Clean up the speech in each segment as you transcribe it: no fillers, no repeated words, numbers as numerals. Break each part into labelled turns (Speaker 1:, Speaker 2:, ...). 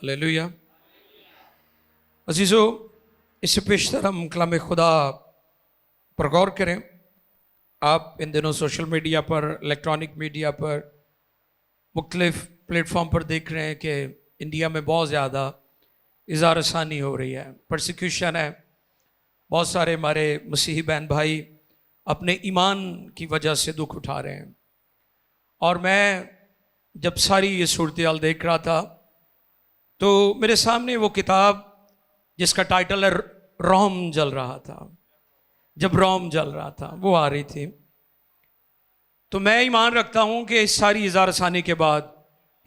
Speaker 1: Hallelujah. अजीज़ो, इससे पेशतर हम कलाम खुदा पर गौर करें। आप इन दिनों सोशल मीडिया पर, इलेक्ट्रॉनिक मीडिया पर, मुख्तलिफ प्लेटफॉर्म पर देख रहे हैं कि इंडिया में बहुत ज़्यादा इज़हार रसानी हो रही है, परसिक्यूशन है। बहुत सारे हमारे मसीही बहन भाई अपने ईमान की वजह से दुख उठा रहे हैं। और मैं जब सारी ये सूरत देख रहा था तो मेरे सामने वो किताब जिसका टाइटल है रोम जल रहा था, जब रोम जल रहा था वो आ रही थी। तो मैं ईमान रखता हूं कि इस सारी इज़हार रसानी के बाद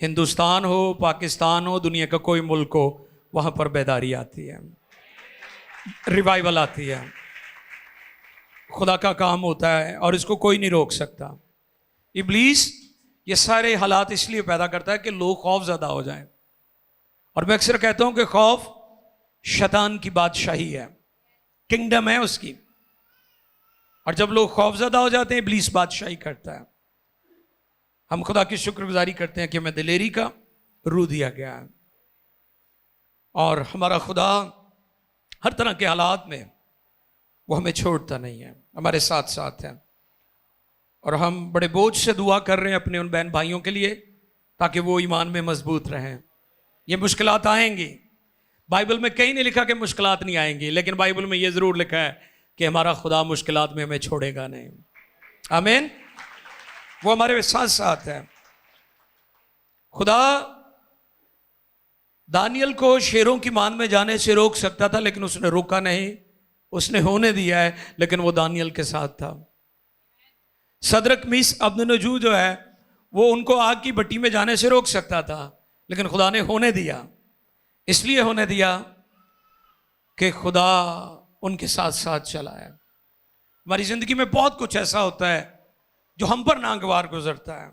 Speaker 1: हिंदुस्तान हो, पाकिस्तान हो, दुनिया का कोई मुल्क हो, वहां पर बेदारी आती है, रिवाइवल आती है। खुदा का काम होता है और इसको कोई नहीं रोक सकता। इब्लीस ये सारे हालात इसलिए पैदा करता है कि लोग खौफज़दा हो जाएं। और मैं अक्सर कहता हूं कि खौफ शैतान की बादशाही है, किंगडम है उसकी। और जब लोग खौफज़दा हो जाते हैं, इब्लीस बादशाही करता है। हम खुदा की शुक्रगुजारी करते हैं कि हमें दिलेरी का रूह दिया गया है और हमारा खुदा हर तरह के हालात में वो हमें छोड़ता नहीं है, हमारे साथ साथ है। और हम बड़े बोझ से दुआ कर रहे हैं अपने उन बहन भाइयों के लिए ताकि वो ईमान में मजबूत रहें। ये मुश्किलात आएंगी, बाइबल में कहीं नहीं लिखा कि मुश्किलात नहीं आएंगी, लेकिन बाइबल में ये ज़रूर लिखा है कि हमारा खुदा मुश्किलात में हमें छोड़ेगा नहीं। आमीन। वो हमारे साथ साथ है। खुदा दानियल को शेरों की मान में जाने से रोक सकता था, लेकिन उसने रोका नहीं, उसने होने दिया है। लेकिन वो दानियल के साथ था। सदरक मीस अब्दुन्नजू जो है वो उनको आग की भट्टी में जाने से रोक सकता था, लेकिन खुदा ने होने दिया। इसलिए होने दिया कि खुदा उनके साथ साथ चला है। हमारी जिंदगी में बहुत कुछ ऐसा होता है जो हम पर नागवार गुजरता है,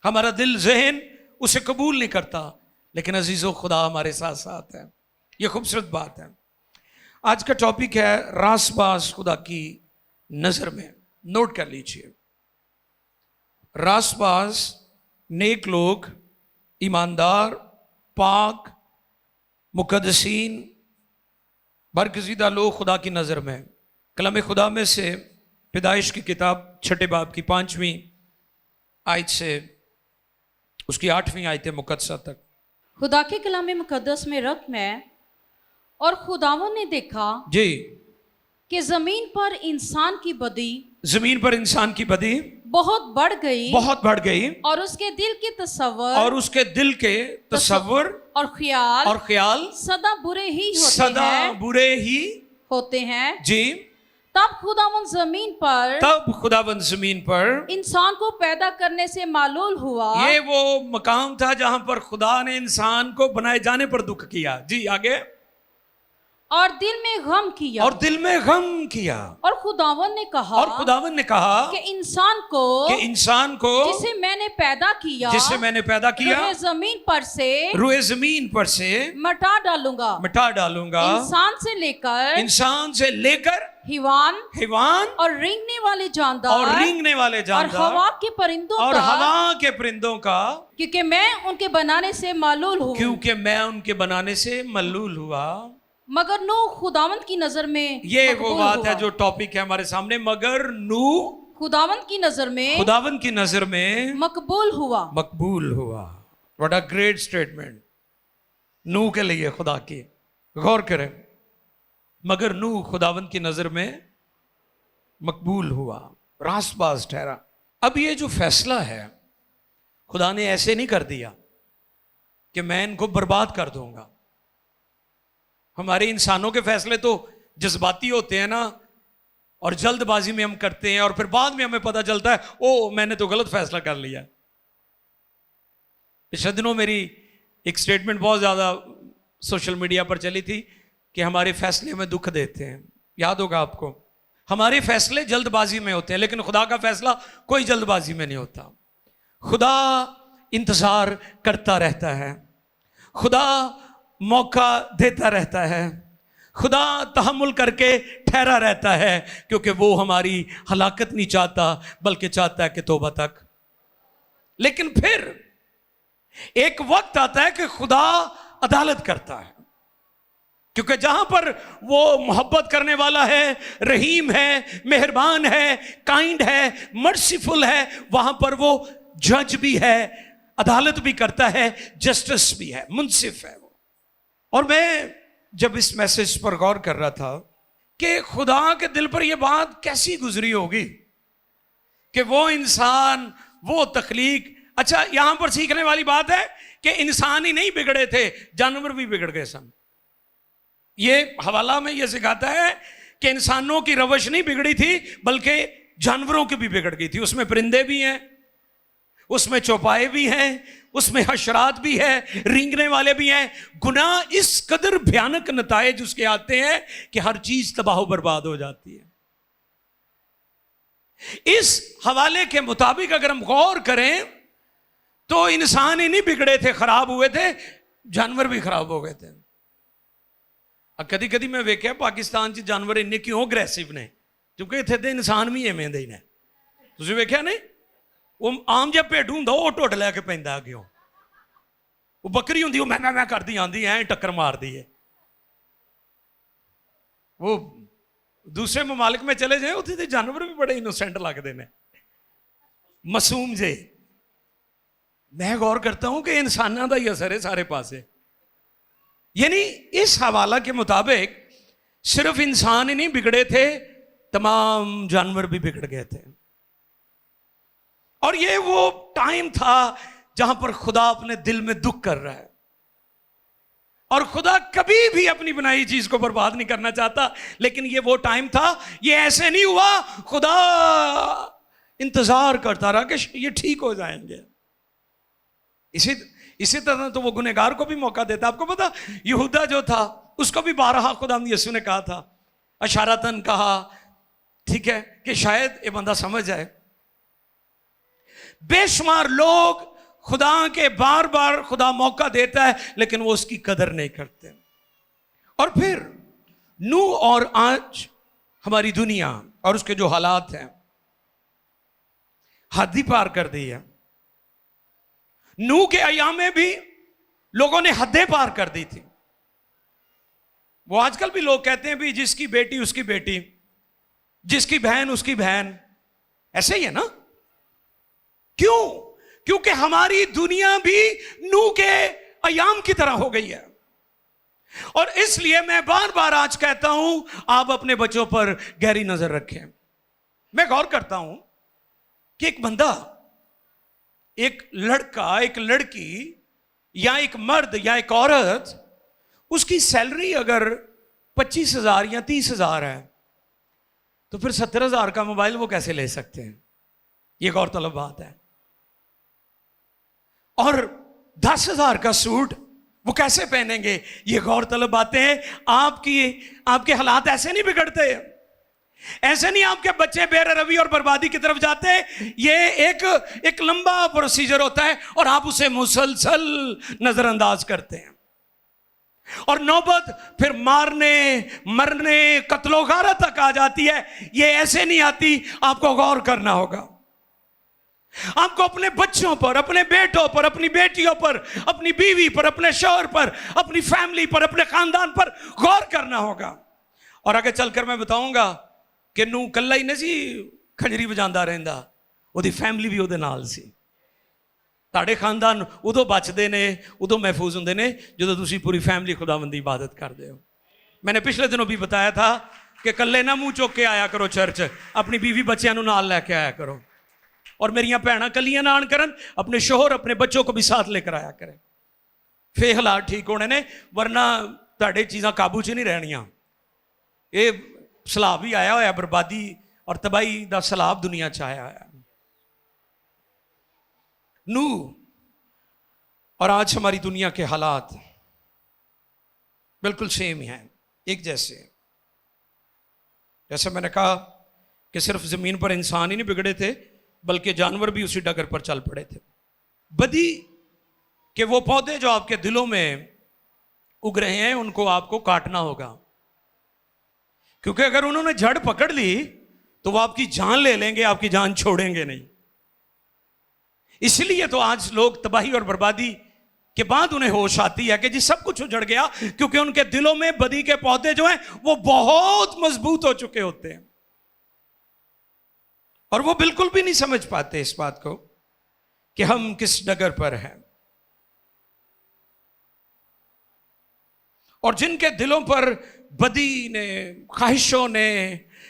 Speaker 1: हमारा दिल जहन उसे कबूल नहीं करता, लेकिन अजीजों खुदा हमारे साथ साथ है। यह खूबसूरत बात है। आज का टॉपिक है रासबाज खुदा की नजर में। नोट कर लीजिए, रासबाज नेक लोग, ईमानदार, पाक, मुकद्दसीन, बरगज़ीदा लोग खुदा की नज़र में। कलाम खुदा में से पैदाइश की किताब 6 बाब की 5वीं आयत से उसकी 8वीं आयत मुकद्दसा तक।
Speaker 2: खुदा के कलाम मुकद्दस में रकम है, और खुदावन ने देखा
Speaker 1: जी
Speaker 2: कि जमीन पर इंसान की बदी,
Speaker 1: जमीन पर इंसान की बदी
Speaker 2: बहुत बढ़ गई,
Speaker 1: बहुत बढ़ गई,
Speaker 2: और उसके दिल के तसव्वुर,
Speaker 1: और उसके दिल के तसव्वुर
Speaker 2: और ख्याल सदा बुरे ही होते
Speaker 1: सदा
Speaker 2: हैं,
Speaker 1: बुरे ही
Speaker 2: होते हैं।
Speaker 1: जी।
Speaker 2: तब खुदावन जमीन पर इंसान को पैदा करने से मालूल हुआ।
Speaker 1: ये वो मकाम था जहां पर खुदा ने इंसान को बनाए जाने पर दुख किया। जी आगे।
Speaker 2: और दिल में गम किया,
Speaker 1: और दिल में गम किया।
Speaker 2: और खुदावन ने कहा कि इंसान को जिसे मैंने पैदा किया रुए जमीन पर से मिटा डालूंगा। इंसान से लेकर हिवान और रेंगने वाले जानदार और हवा के परिंदों का, क्योंकि मैं उनके बनाने से मालूल हुआ। मगर नूह खुदावंद की नजर में,
Speaker 1: ये वो बात है जो टॉपिक है हमारे सामने। मगर नूह
Speaker 2: खुदावंद की नजर में मकबूल
Speaker 1: हुआ। व्हाट अ ग्रेट स्टेटमेंट नूह के लिए खुदा की। गौर करें, मगर नूह खुदावंद की नजर में मकबूल हुआ, रासबाज ठहरा। अब ये जो फैसला है, खुदा ने ऐसे नहीं कर दिया कि मैं इनको बर्बाद कर दूंगा। हमारे इंसानों के फैसले तो जज्बाती होते हैं ना, और जल्दबाजी में हम करते हैं, और फिर बाद में हमें पता चलता है ओ मैंने तो गलत फैसला कर लिया। पिछले दिनों मेरी एक स्टेटमेंट बहुत ज्यादा सोशल मीडिया पर चली थी कि हमारे फैसले हमें दुख देते हैं। याद होगा आपको, हमारे फैसले जल्दबाजी में होते हैं, लेकिन खुदा का फैसला कोई जल्दबाजी में नहीं होता। खुदा इंतजार करता रहता है, खुदा मौका देता रहता है, खुदा तहम्मुल करके ठहरा रहता है, क्योंकि वो हमारी हलाकत नहीं चाहता, बल्कि चाहता है कि तौबा तक। लेकिन फिर एक वक्त आता है कि खुदा अदालत करता है, क्योंकि जहां पर वो मोहब्बत करने वाला है, रहीम है, मेहरबान है, काइंड है, मर्सीफुल है, वहां पर वो जज भी है, अदालत भी करता है, जस्टिस भी है, मुंसिफ है वो। और मैं जब इस मैसेज पर गौर कर रहा था कि खुदा के दिल पर यह बात कैसी गुजरी होगी कि वो इंसान, वो तख्लीक। अच्छा, यहां पर सीखने वाली बात है कि इंसान ही नहीं बिगड़े थे, जानवर भी बिगड़ गए सन। ये हवाला में यह सिखाता है कि इंसानों की रवश नहीं बिगड़ी थी, बल्कि जानवरों की भी बिगड़ गई थी। उसमें परिंदे भी हैं, उसमें चौपाए भी हैं, उसमें हशरात भी है, रेंगने वाले भी हैं। गुनाह इस कदर भयानक नतायज उसके आते हैं कि हर चीज तबाह बर्बाद हो जाती है। इस हवाले के मुताबिक अगर हम गौर करें तो इंसान ही नहीं बिगड़े थे, खराब हुए थे, जानवर भी खराब हो गए थे। कदी कदी मैं वेख्या पाकिस्तान च जानवर इन्ने क्यों अग्रेसिव ने, क्योंकि इत्थे ते इंसान भी एवें दे ही ने। तुसीं वेख्या नहीं, वो आम जिहा भेडू हुंदा वो ढुੱਡ लै के पैंदा अग्गों, वो बकरी हुंदी वो मैं करदी आंदी ऐ टक्कर मारदी है। वो दूसरे ममालिक में चले जाए उत्थे ते जानवर भी बड़े इनोसेंट लगते हैं, मासूम जे। मैं गौर करता हूं कि इंसानों का ही असर है सारे पासे। यानी इस हवाला के मुताबिक सिर्फ इंसान ही नहीं बिगड़े थे, तमाम जानवर भी बिगड़ गए थे। और ये वो टाइम था जहां पर खुदा अपने दिल में दुख कर रहा है, और खुदा कभी भी अपनी बनाई चीज को बर्बाद नहीं करना चाहता। लेकिन ये वो टाइम था, ये ऐसे नहीं हुआ, खुदा इंतजार करता रहा कि ये ठीक हो जाएंगे। इसी तरह तो वो गुनहगार को भी मौका देता। आपको पता, यहूदा जो था उसको भी बारहा खुदा यीशु ने कहा था, अशारतन कहा, ठीक है, कि शायद ये बंदा समझ जाए। बेशुमार लोग खुदा के बार बार खुदा मौका देता है, लेकिन वो उसकी कदर नहीं करते। और फिर नूह और आज हमारी दुनिया और उसके जो हालात हैं, हद ही पार कर दी है। नूह के अयाम में भी लोगों ने हदें पार कर दी थी। वो आजकल भी लोग कहते हैं भी जिसकी बेटी उसकी बेटी, जिसकी बहन उसकी बहन, ऐसे ही है ना। क्यों? क्योंकि हमारी दुनिया भी नूह के अयाम की तरह हो गई है। और इसलिए मैं बार बार आज कहता हूं, आप अपने बच्चों पर गहरी नजर रखें। मैं गौर करता हूं कि एक बंदा, एक लड़का, एक लड़की, या एक मर्द या एक औरत, उसकी सैलरी अगर 25,000 या 30,000 है, तो फिर 70,000 का मोबाइल वो कैसे ले सकते हैं? ये गौरतलब बात है। और 10,000 का सूट वो कैसे पहनेंगे? ये गौरतलब बातें हैं। आपके हालात ऐसे नहीं बिगड़ते, ऐसे नहीं आपके बच्चे बेरवि और बर्बादी की तरफ जाते। ये एक लंबा प्रोसीजर होता है और आप उसे मुसलसल नजरअंदाज करते हैं, और नौबत फिर मारने, मरने, कत्लो गारत तक आ जाती है। ये ऐसे नहीं आती, आपको गौर करना होगा। आपको अपने बच्चों पर, अपने बेटों पर, अपनी बेटियों पर, अपनी बीवी पर, अपने शौहर पर, अपनी फैमिली पर, अपने खानदान पर गौर करना होगा। और आगे चलकर मैं बताऊंगा कि नूह कल्ला ही नहीं सी खंजरी बजांदा रहंदा, ਉਹਦੀ फैमिली भी ਉਹਦੇ ਨਾਲ ਸੀ। ਤੁਹਾਡੇ ਖਾਨਦਾਨ ਉਦੋਂ ਬਚਦੇ ਨੇ, ਉਦੋਂ महफूज ਹੁੰਦੇ ਨੇ ਜਦੋਂ ਤੁਸੀਂ पूरी फैमिली खुदावंद की इबादत करते हो। मैंने पिछले दिनों भी बताया था कि कल्ले ना मुंह चुक के आया करो चर्च, अपनी बीवी बच्चों को नाल लैके आया करो। और मेरिया भैन कलियां ना आन करन, अपने शोहर अपने बच्चों को भी साथ लेकर आया करें, फिर हालात ठीक होने ने, वरना तुहाडे चीज़ां काबू च नहीं रहनियां। ये सैलाब भी आया होया, बर्बादी और तबाही का सैलाब दुनिया च आया है। नूह और आज हमारी दुनिया के हालात बिल्कुल सेम ही हैं, एक जैसे। जैसे मैंने कहा कि सिर्फ जमीन पर इंसान ही नहीं बिगड़े थे, बल्कि जानवर भी उसी डगर पर चल पड़े थे। बदी के वो पौधे जो आपके दिलों में उग रहे हैं, उनको आपको काटना होगा, क्योंकि अगर उन्होंने जड़ पकड़ ली तो वो आपकी जान ले लेंगे, आपकी जान छोड़ेंगे नहीं। इसलिए तो आज लोग तबाही और बर्बादी के बाद उन्हें होश आती है कि जी सब कुछ उजड़ गया, क्योंकि उनके दिलों में बदी के पौधे जो हैं वो बहुत मजबूत हो चुके होते हैं और वो बिल्कुल भी नहीं समझ पाते इस बात को कि हम किस डगर पर हैं। और जिनके दिलों पर बदी ने, ख्वाहिशों ने,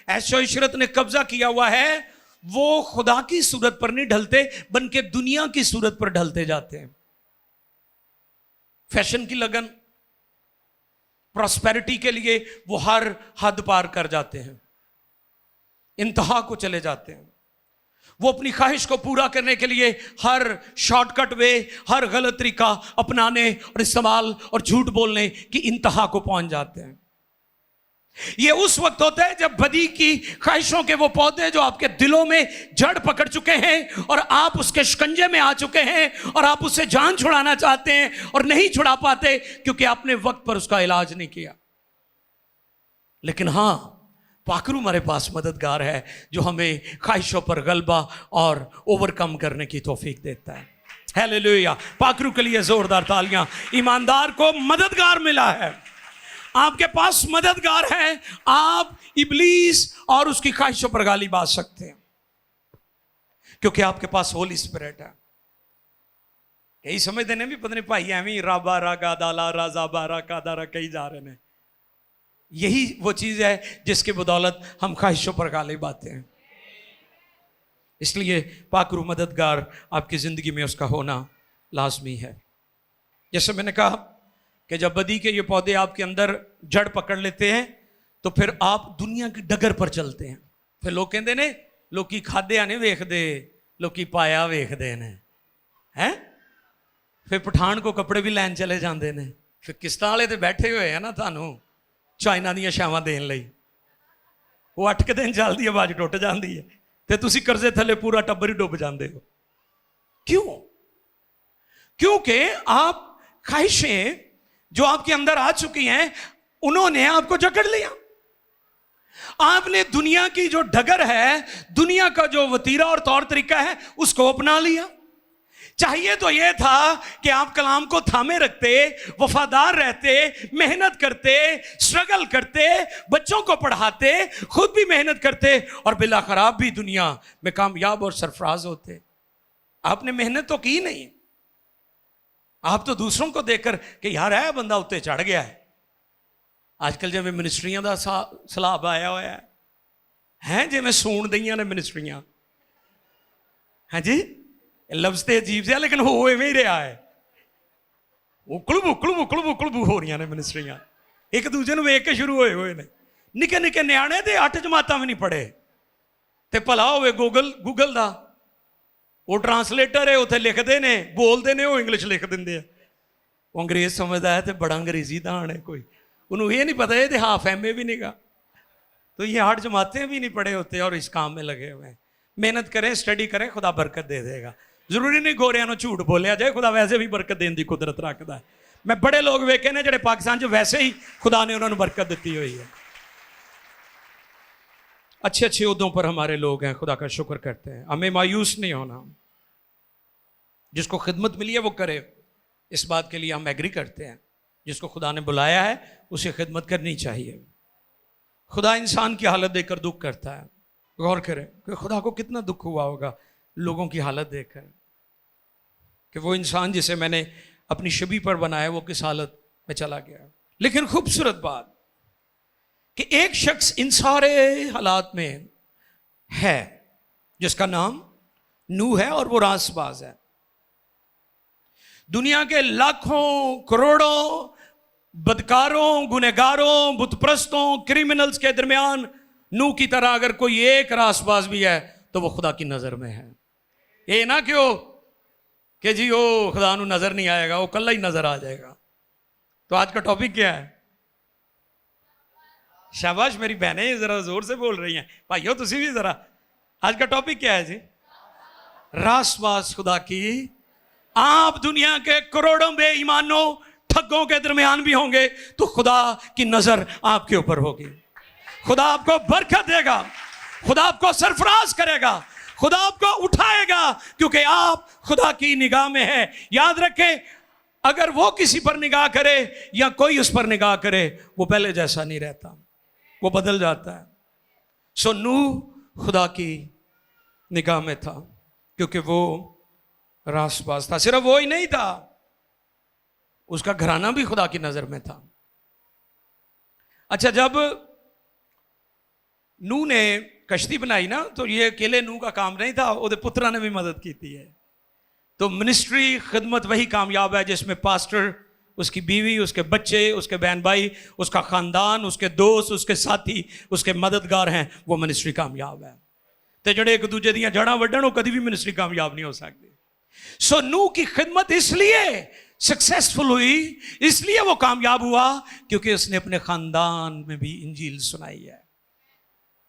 Speaker 1: ऐशो इशरत ने कब्जा किया हुआ है, वो खुदा की सूरत पर नहीं ढलते, बल्कि दुनिया की सूरत पर ढलते जाते हैं। फैशन की लगन, प्रॉस्पेरिटी के लिए वो हर हद पार कर जाते हैं, इंतहा को चले जाते हैं। वो अपनी ख्वाहिश को पूरा करने के लिए हर शॉर्टकट वे, हर गलत तरीका अपनाने और इस्तेमाल और झूठ बोलने की इंतहा को पहुंच जाते हैं। ये उस वक्त होता है जब बदी की ख्वाहिशों के वो पौधे जो आपके दिलों में जड़ पकड़ चुके हैं और आप उसके शिकंजे में आ चुके हैं और आप उससे जान छुड़ाना चाहते हैं और नहीं छुड़ा पाते क्योंकि आपने वक्त पर उसका इलाज नहीं किया। लेकिन हां, पाकरू हमारे पास मददगार है जो हमें ख्वाहिशों पर गलबा और ओवरकम करने की तौफीक देता है। हालेलुया! पाकरू के लिए जोरदार तालियां। ईमानदार को मददगार मिला है, आपके पास मददगार है। आप इब्लीस और उसकी ख्वाहिशों पर गाली बाज सकते हैं क्योंकि आपके पास होली स्पिरिट है। यही समझते हैं भी पता नहीं भाई एवं राबा रागा दाला राजा बारा का दारा कही जा रहे हैं। यही वो चीज है जिसकी बदौलत हम ख्वाहिशों पर गाली बाते हैं। इसलिए पाकरू मददगार आपकी जिंदगी में उसका होना लाजमी है। जैसे मैंने कहा कि जब बदी के ये पौधे आपके अंदर जड़ पकड़ लेते हैं तो फिर आप दुनिया की डगर पर चलते हैं। फिर लोग कहते ने लोकी खाद्या नहीं वेखदे, लोकी पाया वेखदे ने, हैं? फिर पठान को कपड़े भी लैन चले जाते हैं। फिर किस्तां वाले तो बैठे हुए हैं ना थानू चाइना ਦੀਆਂ ਛਾਵਾਂ ਦੇਣ ਲਈ। ਉਹ 8 ਕੁ ਦਿਨ ਚੱਲਦੀ ਆਵਾਜ਼ ਟੁੱਟ ਜਾਂਦੀ ਹੈ ਤੇ ਤੁਸੀਂ ਕਰਜ਼ੇ ਥੱਲੇ ਪੂਰਾ ਟੱਬਰ ਹੀ ਡੁੱਬ ਜਾਂਦੇ ਹੋ। क्यों? क्योंकि आप ख्वाहिशें जो आपके अंदर आ चुकी हैं उन्होंने आपको जकड़ लिया। आपने दुनिया की जो डगर है, दुनिया का जो वतीरा और तौर तरीका है उसको अपना लिया। चाहिए तो यह था कि आप कलाम को थामे रखते, वफादार रहते, मेहनत करते, स्ट्रगल करते, बच्चों को पढ़ाते, खुद भी मेहनत करते और बिला खराब भी दुनिया में कामयाब और सरफराज होते। आपने मेहनत तो की नहीं, आप तो दूसरों को देखकर कि यार है बंदा उत्ते चढ़ गया है। आजकल जिवें मिनिस्ट्रियां दा सलाब आया होया है, जिवें सूण दईयां ने मिनिस्ट्रियां। हाँ जी, लफ्ज तो अजीब से लेकिन हो इवें ही रहा है। उकलबू उकलबू उकलबू उकलबू हो रही ने मिनिस्ट्रियां, एक दूजे को वेख के शुरू होए हुए ने। निके निके न्याणे ते 8 जमातां भी नहीं पढ़े ते भला होवे गूगल दा वो ट्रांसलेटर है, उत्थे लिखते ने, बोलते ने, वो इंग्लिश लिख देंगे। वो अंग्रेज समझदा है तो बड़ा अंग्रेजी दान है कोई, उन्होंने ये नहीं पता ये तो हाफ MA भी नहीं गा। तो ये 8 जमातें भी नहीं पढ़े होते और इस काम में लगे हुए हैं। मेहनत करें, स्टडी करें, खुदा बरकत दे देगा। जरूरी नहीं गोरियां नूं झूठ बोलिया जाए, खुदा वैसे भी बरकत देने की कुदरत रखता है। मैं बड़े लोग वेखे ने जिहड़े पाकिस्तान च वैसे ही खुदा ने उन्होंने बरकत दी हुई है। अच्छे अच्छे उहदों पर हमारे लोग हैं, खुदा का शुक्र करते हैं। हमें मायूस नहीं होना, जिसको खिदमत मिली है वो करे, इस बात के लिए हम एग्री करते हैं। जिसको खुदा ने बुलाया है उसे खिदमत करनी चाहिए। खुदा इंसान की हालत देखकर दुख करता है। गौर करें कि खुदा को कितना दुख हुआ होगा लोगों की हालत देखकर कि वो इंसान जिसे मैंने अपनी छवि पर बनाया वो किस हालत में चला गया। लेकिन खूबसूरत बात कि एक शख्स इन सारे हालात में है जिसका नाम नूह है और वो रासबाज है। दुनिया के लाखों करोड़ों बदकारों, गुनहगारों, बुतप्रस्तों, क्रिमिनल्स के दरमियान नूह की तरह अगर कोई एक रासबाज भी है तो वो खुदा की नजर में है। ये ना क्यों कि जी वो खुदा नू नजर नहीं आएगा, वो कल ही नजर आ जाएगा। तो आज का टॉपिक क्या है? शाबाश मेरी बहनें जरा जोर से बोल रही हैं, भाइयों तुसी भी जरा। आज का टॉपिक क्या है जी? रासबाज खुदा की। आप दुनिया के करोड़ों बेईमानों, ठगों के दरमियान भी होंगे तो खुदा की नजर आपके ऊपर होगी। खुदा आपको बरकत देगा, खुदा आपको सरफराज करेगा, खुदा आपको उठाएगा क्योंकि आप खुदा की निगाह में है। याद रखें, अगर वो किसी पर निगाह करे या कोई उस पर निगाह करे, वो पहले जैसा नहीं रहता, वो बदल जाता है। सो नूह खुदा की निगाह में था क्योंकि वो रासबाज था। सिर्फ वो ही नहीं था, उसका घराना भी खुदा की नजर में था। अच्छा, जब नूह ने कश्ती बनाई ना, तो ये अकेले नूह का काम नहीं था, उसके पुत्रा ने भी मदद की थी। तो मिनिस्ट्री खिदमत वही कामयाब है जिसमें पास्टर, उसकी बीवी, उसके बच्चे, उसके बहन भाई, उसका खानदान, उसके दोस्त, उसके साथी, उसके मददगार हैं, वो मिनिस्ट्री कामयाब है। तो जड़े एक दूजे दियां जड़ा वड्डण, वो कभी भी मिनिस्ट्री कामयाब नहीं हो सकती। सो नूह की खिदमत इसलिए सक्सेसफुल हुई, इसलिए वो कामयाब हुआ क्योंकि उसने अपने खानदान में भी इंजील सुनाई है,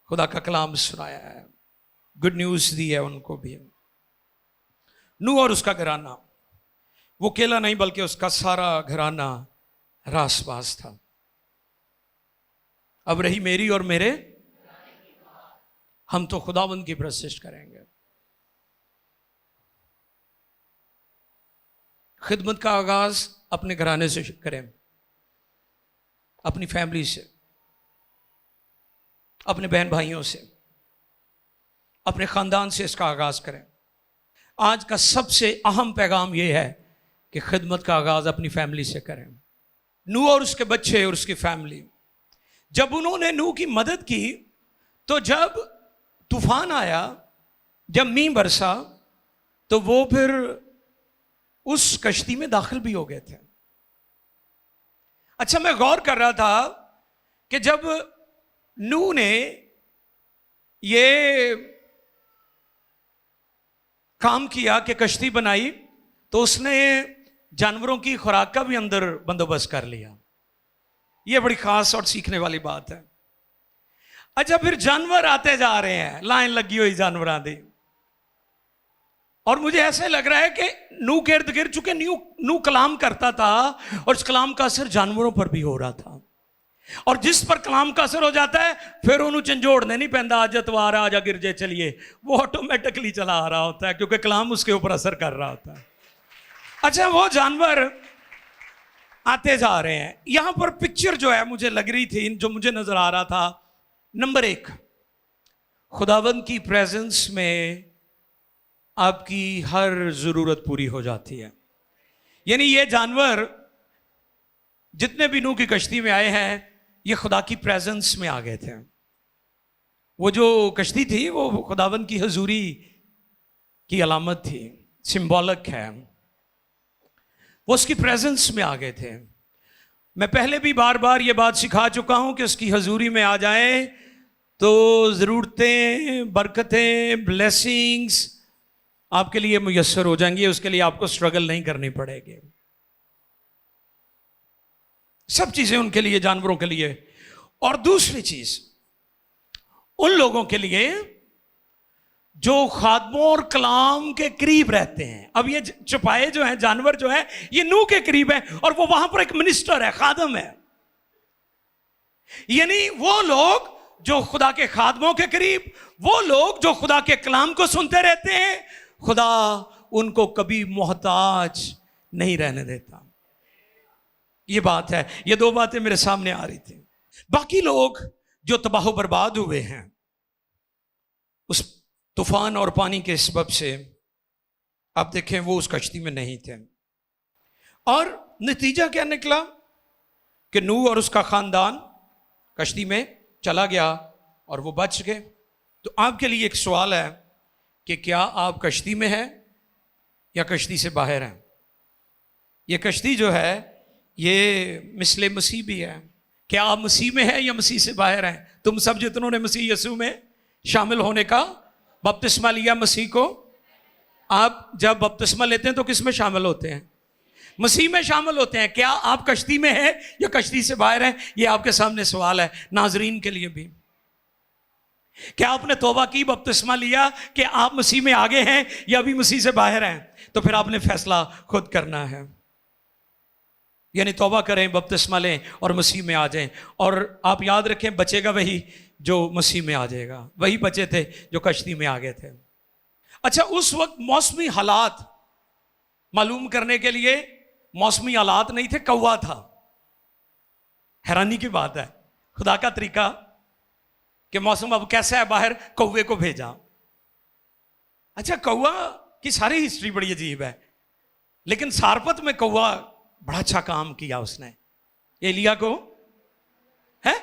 Speaker 1: खुदा का कलाम सुनाया है, गुड न्यूज दी है उनको भी। नूह और उसका घराना, वो अकेला नहीं बल्कि उसका सारा घराना रासबाज था। अब रही मेरी और मेरे, हम तो खुदावंद की प्रशिश करेंगे। खिदमत का आगाज अपने घराने से करें, अपनी फैमिली से, अपने बहन भाइयों से, अपने खानदान से इसका आगाज करें। आज का सबसे अहम पैगाम यह है कि खिदमत का आगाज अपनी फैमिली से करें। नूह और उसके बच्चे और उसकी फैमिली, जब उन्होंने नूह की मदद की, तो जब तूफान आया, जब मींह बरसा, तो वो फिर उस कश्ती में दाखिल भी हो गए थे। अच्छा, मैं गौर कर रहा था कि जब नूह ने ये काम किया कि कश्ती बनाई, तो उसने जानवरों की खुराक का भी अंदर बंदोबस्त कर लिया। यह बड़ी खास और सीखने वाली बात है। अच्छा, फिर जानवर आते जा रहे हैं, लाइन लगी हुई जानवरां दी, और मुझे ऐसे लग रहा है कि नूह के इर्द गिर्द, चूंकि नूह कलाम करता था और इस कलाम का असर जानवरों पर भी हो रहा था, और जिस पर कलाम का असर हो जाता है फिर उन्होंने झंझोड़ने नहीं पैंदा, आज इतवार आजा गिरजे चलिए, वो ऑटोमेटिकली चला आ रहा होता है क्योंकि कलाम उसके ऊपर असर कर रहा होता है। अच्छा, वो जानवर आते जा रहे हैं। यहां पर पिक्चर जो है मुझे लग रही थी, जो मुझे नजर आ रहा था, नंबर 1, खुदावंद की प्रेजेंस में आपकी हर जरूरत पूरी हो जाती है। यानी ये जानवर जितने भी नूह की कश्ती में आए हैं, ये खुदा की प्रेजेंस में आ गए थे। वो जो कश्ती थी वो खुदावंद की हजूरी की अलामत थी, सिंबॉलिक है, वो उसकी प्रेजेंस में आ गए थे। मैं पहले भी बार बार ये बात सिखा चुका हूं कि उसकी हजूरी में आ जाए तो ज़रूरतें, बरकतें, ब्लेसिंग्स आपके लिए मुयस्सर हो जाएंगी, उसके लिए आपको स्ट्रगल नहीं करनी पड़ेगी। सब चीजें उनके लिए, जानवरों के लिए। और दूसरी चीज, उन लोगों के लिए जो खादमों और कलाम के करीब रहते हैं। अब ये छुपाए जो हैं जानवर जो है, ये नूह के करीब है, और वो वहां पर एक मिनिस्टर है, खादम है। यानी वो लोग जो खुदा के खादमों के करीब, वो लोग जो खुदा के कलाम को सुनते रहते हैं, खुदा उनको कभी मोहताज नहीं रहने देता। ये बात है, ये 2 बातें मेरे सामने आ रही थी। बाकी लोग जो तबाह बर्बाद हुए हैं उस तूफान और पानी के सबब से, आप देखें वो उस कश्ती में नहीं थे, और नतीजा क्या निकला कि नूह और उसका खानदान कश्ती में चला गया और वो बच गए। तो आपके लिए एक सवाल है कि क्या आप कश्ती में हैं या कश्ती से बाहर हैं? ये कश्ती जो है ये मिसले मसीह भी है। क्या आप मसीह में हैं या मसीह से बाहर हैं? तुम सब जितनों ने मसीह यीशु में शामिल होने का बपतिस्मा लिया मसीह को, आप जब बपतिस्मा लेते हैं तो किस में शामिल होते हैं? मसीह में शामिल होते हैं। क्या आप कश्ती में हैं या कश्ती से बाहर हैं? ये आपके सामने सवाल है, नाजरीन के लिए भी। क्या आपने तौबा की, बपतिस्मा लिया कि आप मसीह में आगे हैं या अभी मसीह से बाहर हैं? तो फिर आपने फैसला खुद करना है। यानी तौबा करें, बपतिस्मा लें और मसीह में आ जाएं। और आप याद रखें, बचेगा वही जो मसीह में आ जाएगा। वही बचे थे जो कश्ती में आ गए थे। अच्छा, उस वक्त मौसमी हालात मालूम करने के लिए मौसमी हालात नहीं थे, कौवा था। हैरानी की बात है, खुदा का तरीका कि मौसम अब कैसा है बाहर, कौवे को भेजा। अच्छा, कौवा की सारी हिस्ट्री बड़ी अजीब है, लेकिन सारपत में कौवा बड़ा अच्छा काम किया उसने। एलिया को है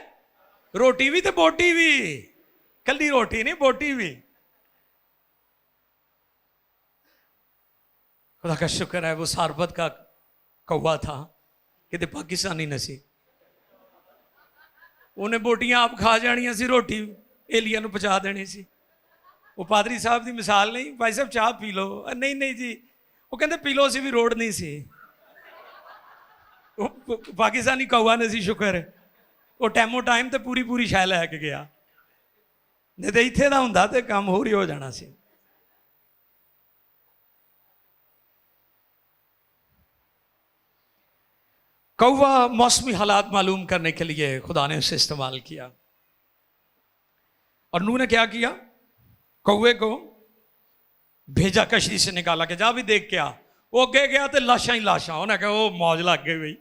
Speaker 1: रोटी भी तो बोटी भी, कली रोटी नहीं बोटी भी। खुदा का शुक्र है वो सारपत का कौवा था कि पाकिस्तानी नसी, उन्हें बोटियां आप खा जानियां सी, रोटी एलिया ਨੂੰ ਪਹੁੰਚਾ देनी सी। वो पादरी साहब की मिसाल नहीं, भाई साहब चाह पी लो, नहीं नहीं जी, वो कहते पी लो सी भी रोड नहीं सी। वो पाकिस्तानी कौआ ने सी, शुक्र है वो टाइमो टाइम तो पूरी पूरी शै लैके गया, नहीं तो इत्थे दा हुंदा ते काम होर ही हो जाना सी। कौवा मौसमी हालात मालूम करने के लिए खुदा ने उसे इस्तेमाल किया। और नूह ने क्या किया, कौवे को भेजा, कश्ती से निकाला कि जा भी देख के आ। वो अगे गया तो लाशा ही लाशा, उन्हें कहा वो मौज लग गई बई।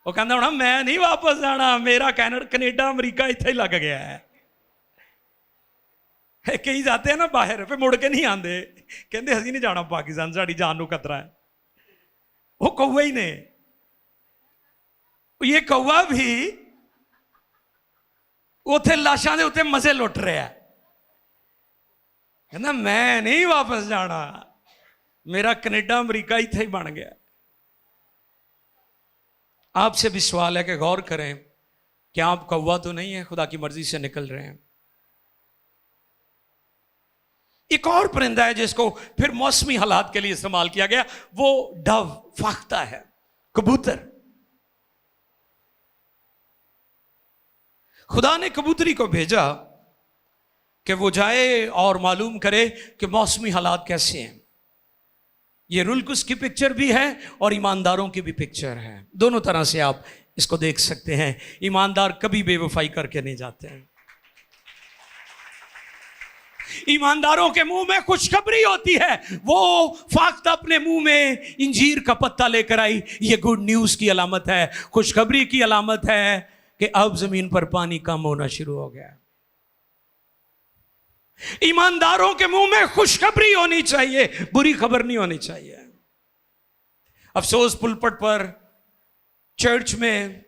Speaker 1: वो कहता होना मैं नहीं वापस जाना, मेरा कनेडा अमरीका इत्थे ही लग गया है। कई जाते हैं ना बाहर, फिर मुड़ के नहीं आते, कहते असीं नहीं जाना पाकिस्तान, साड़ी जान को खतरा है। वो कौवे ही ने, ये कौवा भी उथे लाशां दे उत्ते मजे लुट रहा है, कहना मैं नहीं वापस जाना, मेरा कनेडा अमरीका इत्थे ही बन गया। आपसे भी सवाल है कि गौर करें, क्या आप कौवा तो नहीं है, खुदा की मर्जी से निकल रहे हैं। एक और परिंदा है जिसको फिर मौसमी हालात के लिए इस्तेमाल किया गया, वो डव, फाख्ता है, कबूतर। खुदा ने कबूतरी को भेजा कि वो जाए और मालूम करे कि मौसमी हालात कैसे हैं। ये रुल्कुस की पिक्चर भी है और ईमानदारों की भी पिक्चर है, दोनों तरह से आप इसको देख सकते हैं। ईमानदार कभी बेवफाई करके नहीं जाते हैं। ईमानदारों के मुंह में खुशखबरी होती है। वो फाख्ता अपने मुंह में इंजीर का पत्ता लेकर आई, ये गुड न्यूज की अलामत है, खुशखबरी की अलामत है कि अब जमीन पर पानी कम होना शुरू हो गया। ईमानदारों के मुंह में खुशखबरी होनी चाहिए, बुरी खबर नहीं होनी चाहिए। अफसोस पुलपट पर, चर्च में,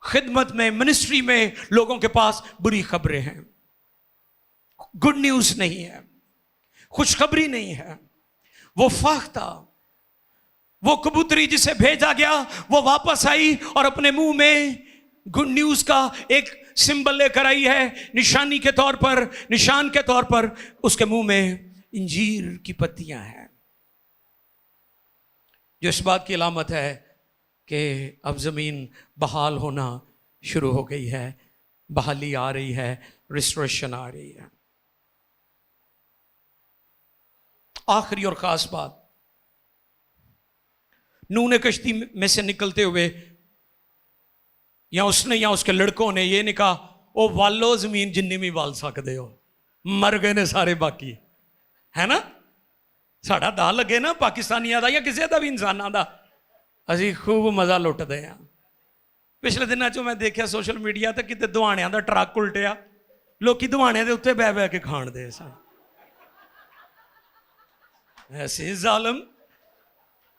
Speaker 1: खिदमत में, मिनिस्ट्री में लोगों के पास बुरी खबरें हैं, गुड न्यूज नहीं है, खुशखबरी नहीं है। वो फाख्ता, वो कबूतरी जिसे भेजा गया, वो वापस आई और अपने मुंह में गुड न्यूज का एक सिंबल लेकर आई है, निशानी के तौर पर, निशान के तौर पर उसके मुंह में इंजीर की पत्तियां हैं, जो इस बात की अलामत है कि अब जमीन बहाल होना शुरू हो गई है, बहाली आ रही है, रिस्टोरेशन आ रही है। आखिरी और खास बात, नूह ने कश्ती में से निकलते हुए, या उसने या उसके लड़कों ने ये नहीं कहा ओ वालो जमीन जिन्नी भी वाल सकते हो, मर गए ने सारे बाकी, है ना। साड़ा दा लगे ना पाकिस्तानियों का या किसी का भी इंसानों का, असी खूब मजा लुटते हैं। पिछले दिनों चो मैं देखा सोशल मीडिया तो कितने दुआणियां का ट्रक उल्टिया, लोग दुआणियां के उत्ते बह बह के खाण दे सन। ऐसे जालम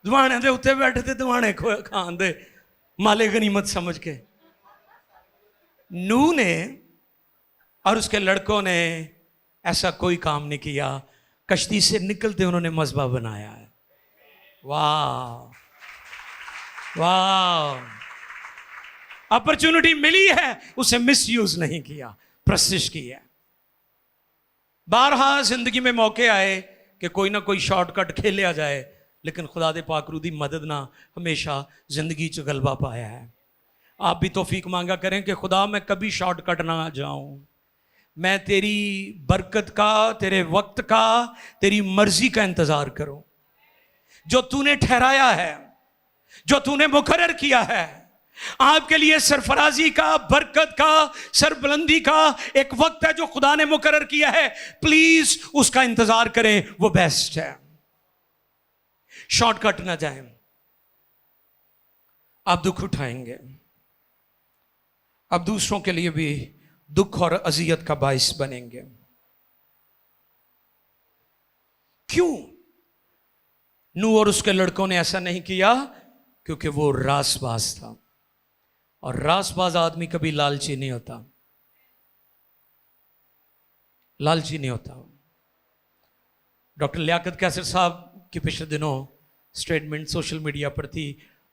Speaker 1: दुआणियां के उत्ते बैठे थे दुआणे खाण दे, माले गनीमत समझ के। नूह ने और उसके लड़कों ने ऐसा कोई काम नहीं किया, कश्ती से निकलते उन्होंने मज़बा बनाया है। वाह वाह, अपॉर्चुनिटी मिली है, उसे मिसयूज नहीं किया, प्रशिश किया। बारहा जिंदगी में मौके आए कि कोई ना कोई शॉर्टकट खेलिया जाए, लेकिन खुदा दे पाकरू दी मदद ना हमेशा जिंदगी च गलबा पाया है। आप भी तौफीक मांगा करें कि खुदा मैं कभी शॉर्टकट ना जाऊं, मैं तेरी बरकत का, तेरे वक्त का, तेरी मर्जी का इंतजार करूं। जो तूने ठहराया है, जो तूने मुकर्रर किया है आपके लिए, सरफराजी का, बरकत का, सरबुलंदी का एक वक्त है जो खुदा ने मुकर्रर किया है, प्लीज उसका इंतजार करें, वो बेस्ट है। शॉर्टकट ना जाएं। आप दुख उठाएंगे, आप दूसरों के लिए भी दुख और अजियत का बाइस बनेंगे। क्यों? नूह और उसके लड़कों ने ऐसा नहीं किया क्योंकि वो रासबाज था, और रासबाज आदमी कभी लालची नहीं होता, लालची नहीं होता। डॉक्टर लियाकत कैसर साहब की पिछले दिनों स्टेटमेंट सोशल मीडिया पर थी,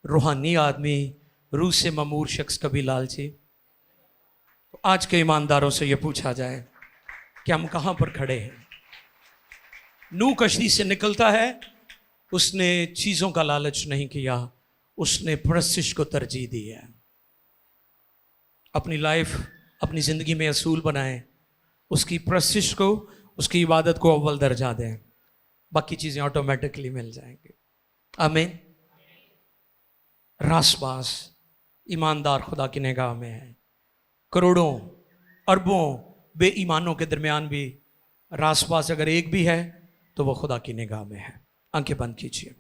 Speaker 1: रूहानी आदमी, रूह से ममूर शख्स कभी लालची। तो आज के ईमानदारों से यह पूछा जाए कि हम कहां पर खड़े हैं। नूह कश्ती से निकलता है, उसने चीजों का लालच नहीं किया, उसने परस्तिश को तरजीह दी है। अपनी लाइफ, अपनी जिंदगी में असूल बनाएं, उसकी परस्तिश को, उसकी इबादत को अव्वल दर्जा दें, बाकी चीजें ऑटोमेटिकली मिल जाएंगी। आमीन। रासबाज ईमानदार खुदा की निगाह में है। करोड़ों अरबों बेईमानों के दरमियान भी रासबाज अगर एक भी है तो वो खुदा की निगाह में है। आंखें बंद कीजिए।